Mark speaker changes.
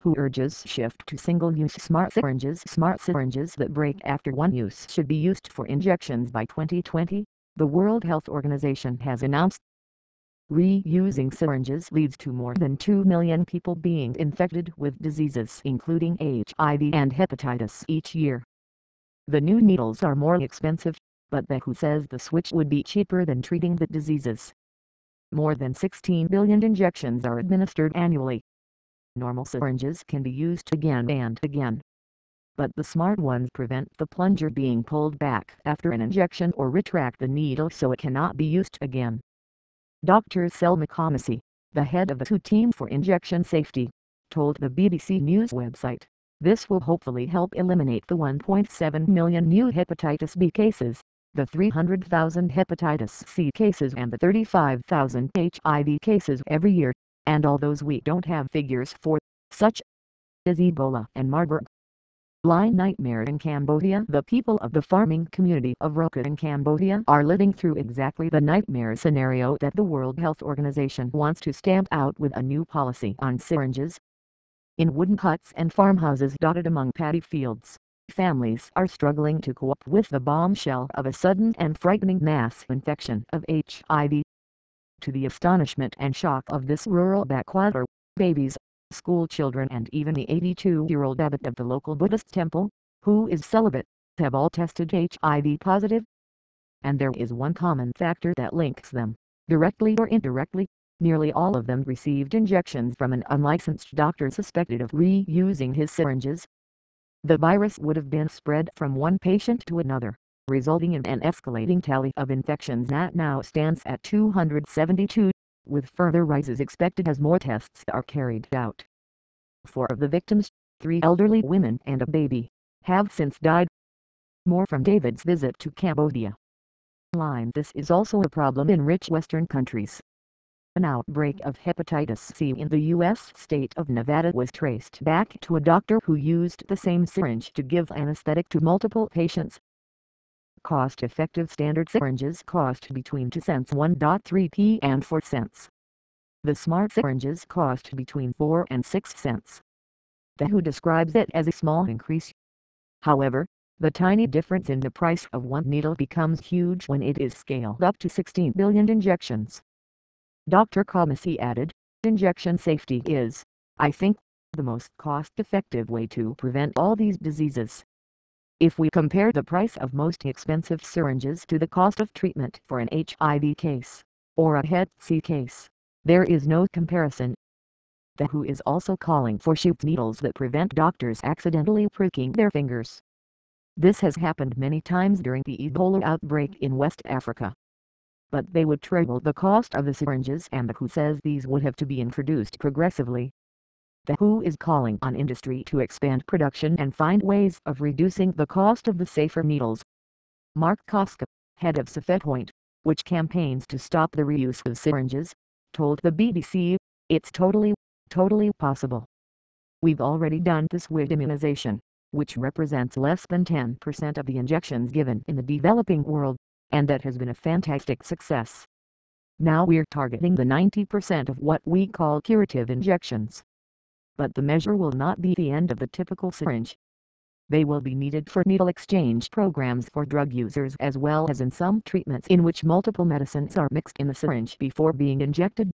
Speaker 1: who urges shift to single-use smart syringes. Smart syringes that break after one use should be used for injections by 2020, the World Health Organization has announced. Reusing syringes leads to more than 2 million people being infected with diseases including HIV and hepatitis each year. The new needles are more expensive, but the WHO says the switch would be cheaper than treating the diseases. More than 16 billion injections are administered annually. Normal syringes can be used again and again, but the smart ones prevent the plunger being pulled back after an injection or retract the needle so it cannot be used again. Dr. Selma Kamasi, the head of the WHO team for injection safety, told the BBC News website, "This will hopefully help eliminate the 1.7 million new hepatitis B cases, the 300,000 hepatitis C cases and the 35,000 HIV cases every year, and all those we don't have figures for, such as Ebola and Marburg." Line nightmare in Cambodia. The people of the farming community of Roka in Cambodia are living through exactly the nightmare scenario that the World Health Organization wants to stamp out with a new policy on syringes. In wooden huts and farmhouses dotted among paddy fields, families are struggling to cope with the bombshell of a sudden and frightening mass infection of HIV. To the astonishment and shock of this rural backwater, babies, school children and even the 82-year-old abbot of the local Buddhist temple, who is celibate, have all tested HIV positive. And there is one common factor that links them, directly or indirectly. Nearly all of them received injections from an unlicensed doctor suspected of reusing his syringes. The virus would have been spread from one patient to another, resulting in an escalating tally of infections that now stands at 272. With further rises expected as more tests are carried out. 4 of the victims, 3 elderly women and a baby, have since died. More from David's visit to Cambodia. This is also a problem in rich Western countries. An outbreak of hepatitis C in the U.S. state of Nevada was traced back to a doctor who used the same syringe to give anesthetic to multiple patients. Cost-effective standard syringes cost between 2 cents, 1.3p and 4 cents. The smart syringes cost between 4 and 6 cents. The WHO describes it as a small increase. However, the tiny difference in the price of one needle becomes huge when it is scaled up to 16 billion injections. Dr. Kamasi added, "Injection safety is, I think, the most cost-effective way to prevent all these diseases. If we compare the price of most expensive syringes to the cost of treatment for an HIV case, or a Hep C case, there is no comparison." The WHO is also calling for sheep needles that prevent doctors accidentally pricking their fingers. This has happened many times during the Ebola outbreak in West Africa. But they would triple the cost of the syringes, and the WHO says these would have to be introduced progressively. The WHO is calling on industry to expand production and find ways of reducing the cost of the safer needles. Mark Koska, head of Safepoint, which campaigns to stop the reuse of syringes, told the BBC, "It's totally possible. We've already done this with immunization, which represents less than 10% of the injections given in the developing world, and that has been a fantastic success. Now we're targeting the 90% of what we call curative injections. But the measure will not be the end of the typical syringe. They will be needed for needle exchange programs for drug users as well as in some treatments in which multiple medicines are mixed in the syringe before being injected."